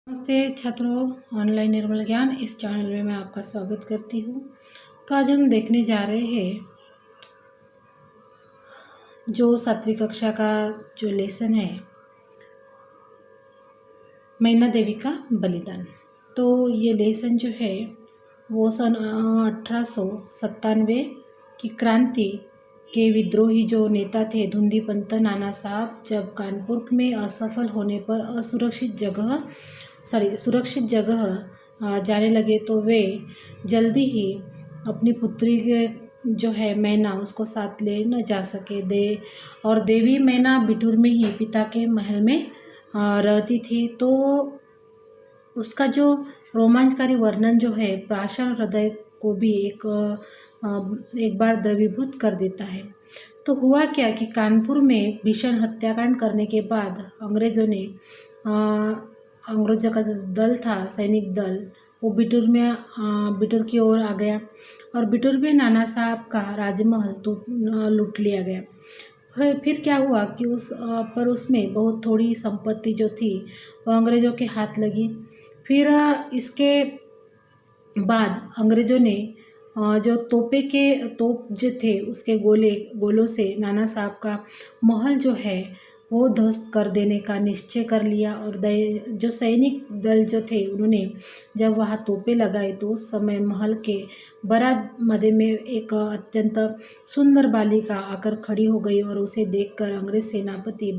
नमस्ते छात्रों, ऑनलाइन निर्मल ज्ञान इस चैनल में मैं आपका स्वागत करती हूँ। तो आज हम देखने जा रहे हैं जो 7वीं कक्षा का जो लेसन है, मैना देवी का बलिदान। तो ये लेसन जो है वो सन 1897 की क्रांति के विद्रोही जो नेता थे धुंधीपंत नाना साहब, जब कानपुर में असफल होने पर सुरक्षित जगह जाने लगे तो वे जल्दी ही अपनी पुत्री के जो है मैना उसको साथ ले न जा सके और देवी मैना बिठूर में ही पिता के महल में रहती थी। तो उसका जो रोमांचकारी वर्णन जो है प्राचीन हृदय को भी एक बार द्रवीभूत कर देता है। तो हुआ क्या कि कानपुर में भीषण हत्याकांड करने के बाद अंग्रेजों का जो दल था, सैनिक दल, वो बिठूर की ओर आ गया और बिठूर में नाना साहब का राजमहल लूट लिया गया। फिर क्या हुआ कि उसमें बहुत थोड़ी संपत्ति जो थी वो अंग्रेज़ों के हाथ लगी। फिर इसके बाद अंग्रेज़ों ने जो तोप जो थे उसके गोलों से नाना साहब का महल जो है वो ध्वस्त कर देने का निश्चय कर लिया। और जो सैनिक दल जो थे उन्होंने जब वहाँ तोपें लगाए तो उस समय महल के बरामदे में एक अत्यंत सुंदर बालिका आकर खड़ी हो गई और उसे देखकर अंग्रेज सेनापति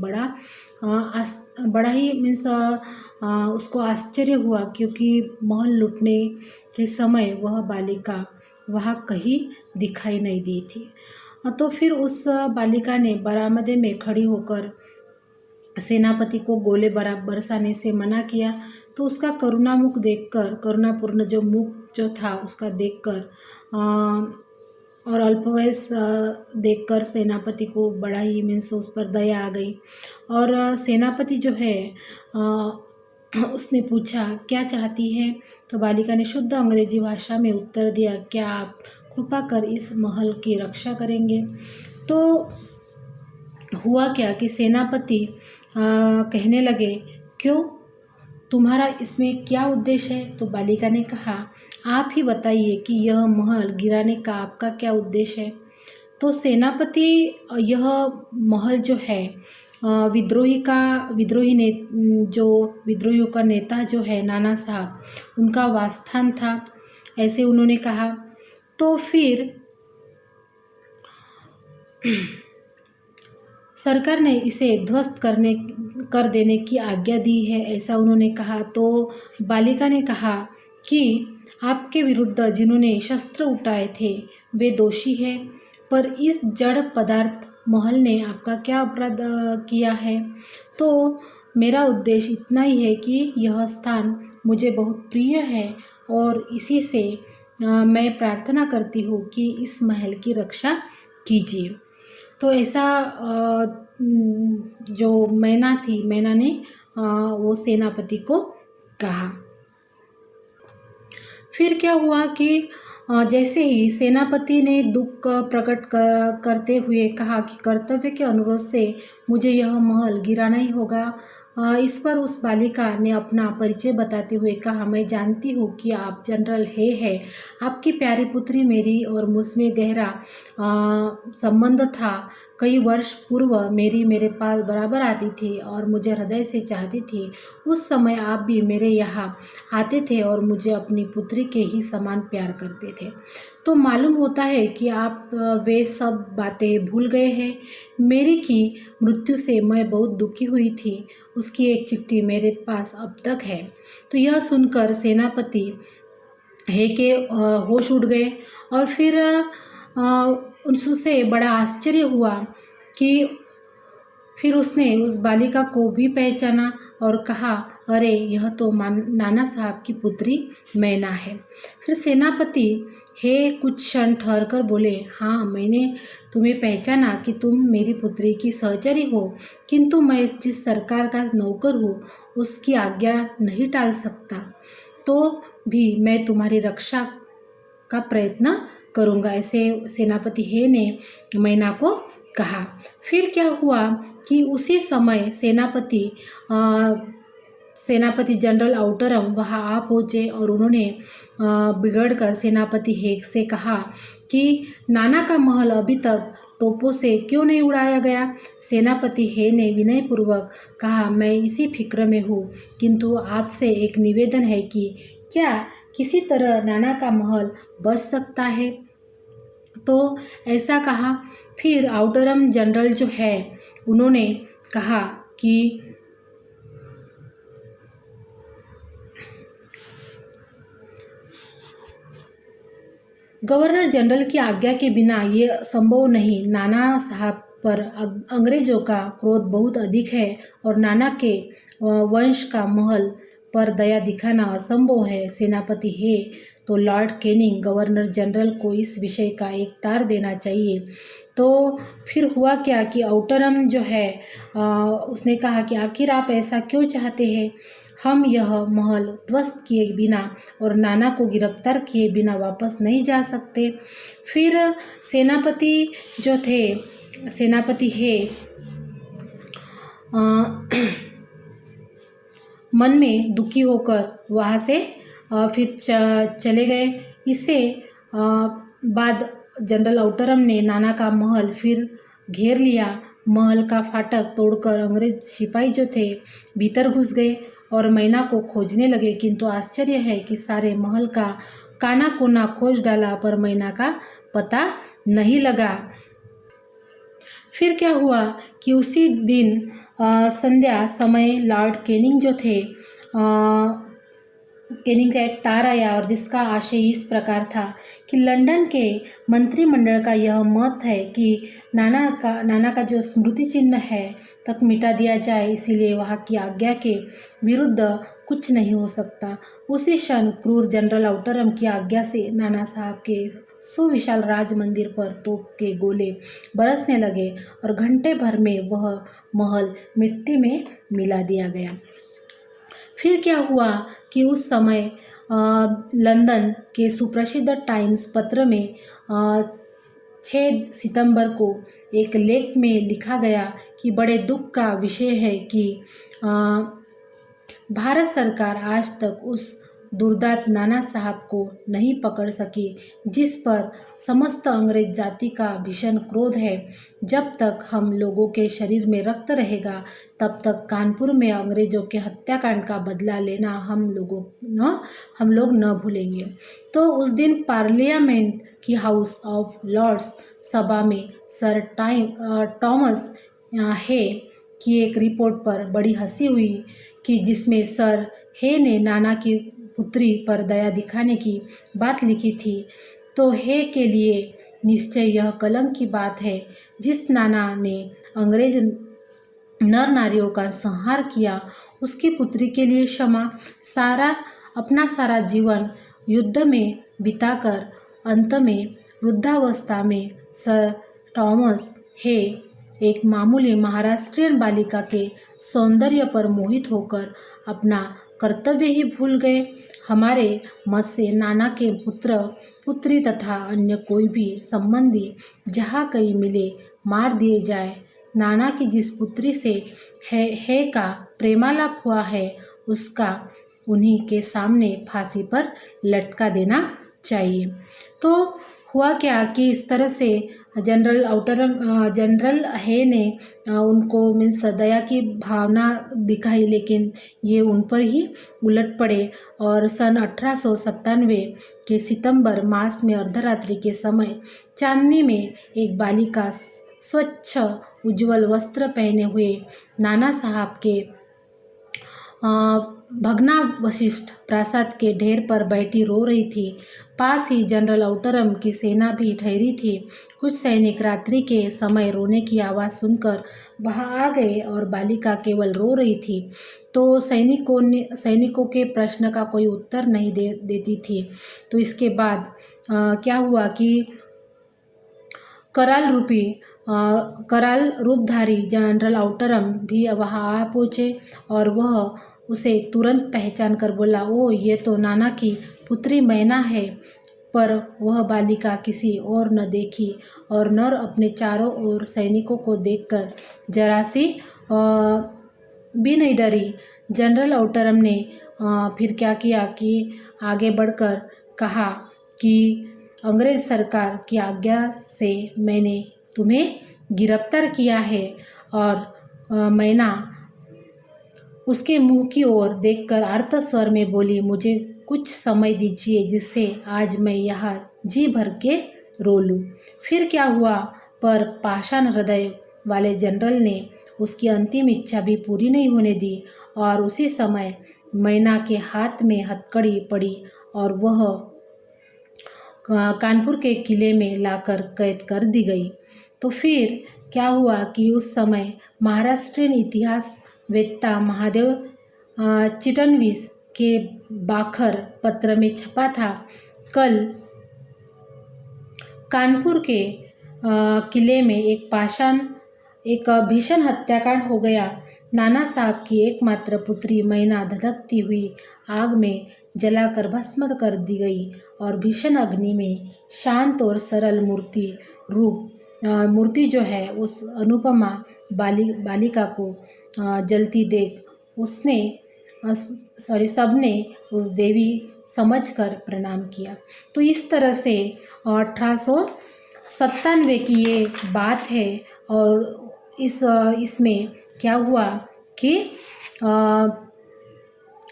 बड़ा ही उसको आश्चर्य हुआ, क्योंकि महल लूटने के समय वह बालिका वहाँ कहीं दिखाई नहीं दी थी। तो फिर उस बालिका ने बरामदे में खड़ी होकर सेनापति को गोले बरसाने से मना किया। तो उसका करुणापूर्ण जो मुख जो था उसका देखकर और अल्पवयस देखकर सेनापति को बड़ा ही उस पर दया आ गई। और सेनापति जो है उसने पूछा क्या चाहती है। तो बालिका ने शुद्ध अंग्रेजी भाषा में उत्तर दिया, क्या आप कृपा कर इस महल की रक्षा करेंगे। तो हुआ क्या कि सेनापति कहने लगे, क्यों, तुम्हारा इसमें क्या उद्देश्य है। तो बालिका ने कहा, आप ही बताइए कि यह महल गिराने का आपका क्या उद्देश्य है। तो सेनापति यह महल जो है विद्रोहियों का नेता जो है नाना साहब उनका वासस्थान था, ऐसे उन्होंने कहा। तो फिर सरकार ने इसे ध्वस्त कर देने की आज्ञा दी है, ऐसा उन्होंने कहा। तो बालिका ने कहा कि आपके विरुद्ध जिन्होंने शस्त्र उठाए थे वे दोषी है, पर इस जड़ पदार्थ महल ने आपका क्या अपराध किया है। तो मेरा उद्देश्य इतना ही है कि यह स्थान मुझे बहुत प्रिय है और इसी से मैं प्रार्थना करती हूँ कि इस महल की रक्षा कीजिए। तो ऐसा जो मैना ने वो सेनापति को कहा। फिर क्या हुआ कि जैसे ही सेनापति ने दुख प्रकट करते हुए कहा कि कर्तव्य के अनुरोध से मुझे यह महल गिराना ही होगा, इस पर उस बालिका ने अपना परिचय बताते हुए कहा, मैं जानती हूँ कि आप जनरल है। आपकी प्यारी पुत्री मेरी और मुझमें गहरा संबंध था। कई वर्ष पूर्व मेरे पास बराबर आती थी और मुझे हृदय से चाहती थी। उस समय आप भी मेरे यहाँ आते थे और मुझे अपनी पुत्री के ही समान प्यार करते थे। तो मालूम होता है कि आप वे सब बातें भूल गए हैं। मेरी की मृत्यु से मैं बहुत दुखी हुई थी, उसकी एक चिट्ठी मेरे पास अब तक है। तो यह सुनकर सेनापति के होश उड़ गए और फिर उससे बड़ा आश्चर्य हुआ कि फिर उसने उस बालिका को भी पहचाना और कहा, अरे यह तो नाना साहब की पुत्री मैना है। फिर सेनापति कुछ क्षण ठहर कर बोले, हाँ, मैंने तुम्हें पहचाना कि तुम मेरी पुत्री की सहचरी हो, किंतु मैं जिस सरकार का नौकर हूँ उसकी आज्ञा नहीं टाल सकता, तो भी मैं तुम्हारी रक्षा का प्रयत्न करूँगा, ऐसे सेनापति ने मैना को कहा। फिर क्या हुआ कि उसी समय सेनापति सेनापति जनरल आउटरम वहां आ पहुंचे और उन्होंने बिगड़कर सेनापति हे से कहा कि नाना का महल अभी तक तोपों से क्यों नहीं उड़ाया गया। सेनापति हे ने विनयपूर्वक कहा, मैं इसी फिक्र में हूँ, किंतु आपसे एक निवेदन है कि क्या किसी तरह नाना का महल बच सकता है। तो ऐसा कहा। फिर आउटरम जनरल जो है उन्होंने कहा कि गवर्नर जनरल की आज्ञा के बिना ये संभव नहीं। नाना साहब पर अंग्रेजों का क्रोध बहुत अधिक है और नाना के वंश का महल पर दया दिखाना असंभव है। सेनापति हे तो लॉर्ड कैनिंग गवर्नर जनरल को इस विषय का एक तार देना चाहिए। तो फिर हुआ क्या कि आउटरम जो है उसने कहा कि आखिर आप ऐसा क्यों चाहते हैं। हम यह महल ध्वस्त किए बिना और नाना को गिरफ्तार किए बिना वापस नहीं जा सकते। फिर सेनापति जो थे, सेनापति हे मन में दुखी होकर वहाँ से फिर चले गए। इससे बाद जनरल आउटरम ने नाना का महल फिर घेर लिया। महल का फाटक तोड़कर अंग्रेज सिपाही जो थे भीतर घुस गए और मैना को खोजने लगे, किंतु आश्चर्य है कि सारे महल का काना कोना खोज डाला पर मैना का पता नहीं लगा। फिर क्या हुआ कि उसी दिन संध्या समय लॉर्ड कैनिंग जो थे कैनिंग का एक तार आया और जिसका आशय इस प्रकार था कि लंदन के मंत्रिमंडल का यह मत है कि नाना का जो स्मृति चिन्ह है तक मिटा दिया जाए, इसीलिए वहाँ की आज्ञा के विरुद्ध कुछ नहीं हो सकता। उसी क्षण क्रूर जनरल आउटरम की आज्ञा से नाना साहब के सुविशाल राज मंदिर पर तोप के गोले बरसने लगे और घंटे भर में वह महल मिट्टी में मिला दिया गया। फिर क्या हुआ कि उस समय लंदन के सुप्रसिद्ध टाइम्स पत्र में 6 सितंबर को एक लेख में लिखा गया कि बड़े दुख का विषय है कि भारत सरकार आज तक उस दुर्दांत नाना साहब को नहीं पकड़ सकी, जिस पर समस्त अंग्रेज जाति का भीषण क्रोध है। जब तक हम लोगों के शरीर में रक्त रहेगा तब तक कानपुर में अंग्रेजों के हत्याकांड का बदला लेना हम लोग न भूलेंगे। तो उस दिन पार्लियामेंट की हाउस ऑफ लॉर्ड्स सभा में सर टॉमस हे की एक रिपोर्ट पर बड़ी हंसी हुई कि जिसमें सर हे ने नाना की पुत्री पर दया दिखाने की बात लिखी थी। तो हे के लिए निश्चय यह कलंक की बात है। जिस नाना ने अंग्रेज नर नारियों का संहार किया, उसकी पुत्री के लिए क्षमा, अपना सारा जीवन युद्ध में बिताकर अंत में वृद्धावस्था में सर टॉमस हे एक मामूली महाराष्ट्रियन बालिका के सौंदर्य पर मोहित होकर अपना कर्तव्य ही भूल गए। हमारे मत से नाना के पुत्र पुत्री तथा अन्य कोई भी संबंधी जहाँ कहीं मिले मार दिए जाए। नाना की जिस पुत्री से है का प्रेमालाप हुआ है उसका उन्हीं के सामने फांसी पर लटका देना चाहिए। तो हुआ क्या कि इस तरह से जनरल हे ने उनको मीन्स दया की भावना दिखाई, लेकिन ये उन पर ही उलट पड़े और सन 1897 के सितंबर मास में अर्धरात्रि के समय चांदनी में एक बालिका स्वच्छ उज्जवल वस्त्र पहने हुए नाना साहब के भग्नावशिष्ट प्रासाद के ढेर पर बैठी रो रही थी। पास ही जनरल आउटरम की सेना भी ठहरी थी। कुछ सैनिक रात्रि के समय रोने की आवाज़ सुनकर वहां आ गए और बालिका केवल रो रही थी, तो सैनिकों के प्रश्न का कोई उत्तर नहीं देती थी। तो इसके बाद क्या हुआ कि कराल रूपधारी जनरल आउटरम भी वहां आ पहुँचे और वह उसे तुरंत पहचान कर बोला, ओ ये तो नाना की पुत्री मैना है। पर वह बालिका किसी और न देखी और नर अपने चारों ओर सैनिकों को देखकर जरा सी भी नहीं डरी। जनरल औटरम ने फिर क्या किया कि आगे बढ़कर कहा कि अंग्रेज़ सरकार की आज्ञा से मैंने तुम्हें गिरफ्तार किया है। और मैना उसके मुंह की ओर देखकर आर्त स्वर में बोली, मुझे कुछ समय दीजिए जिससे आज मैं यहाँ जी भर के रो लूँ। फिर क्या हुआ, पर पाषाण हृदय वाले जनरल ने उसकी अंतिम इच्छा भी पूरी नहीं होने दी और उसी समय मैना के हाथ में हथकड़ी पड़ी और वह कानपुर के किले में लाकर कैद कर दी गई। तो फिर क्या हुआ कि उस समय महाराष्ट्रीयन इतिहास वेत्ता महादेव चिटणवीस के बाखर पत्र में छपा था, कल कानपुर के किले में एक भीषण हत्याकांड हो गया। नाना साहब की एकमात्र पुत्री मैना धधकती हुई आग में जलाकर भस्म कर दी गई और भीषण अग्नि में शांत और सरल मूर्ति जो है उस अनुपमा बालिका को जलती देख सबने उस देवी समझकर प्रणाम किया। तो इस तरह से 1897 की ये बात है। और इसमें क्या हुआ कि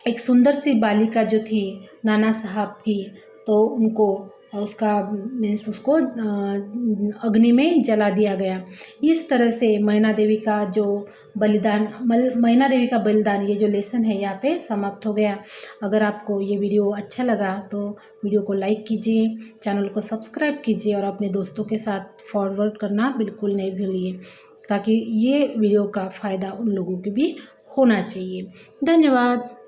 एक सुंदर सी बालिका जो थी नाना साहब की, तो उनको उसको अग्नि में जला दिया गया। इस तरह से मैना देवी का बलिदान ये जो लेसन है यहाँ पे समाप्त हो गया। अगर आपको ये वीडियो अच्छा लगा तो वीडियो को लाइक कीजिए, चैनल को सब्सक्राइब कीजिए और अपने दोस्तों के साथ फॉरवर्ड करना बिल्कुल नहीं भूलिए, ताकि ये वीडियो का फ़ायदा उन लोगों को भी होना चाहिए। धन्यवाद।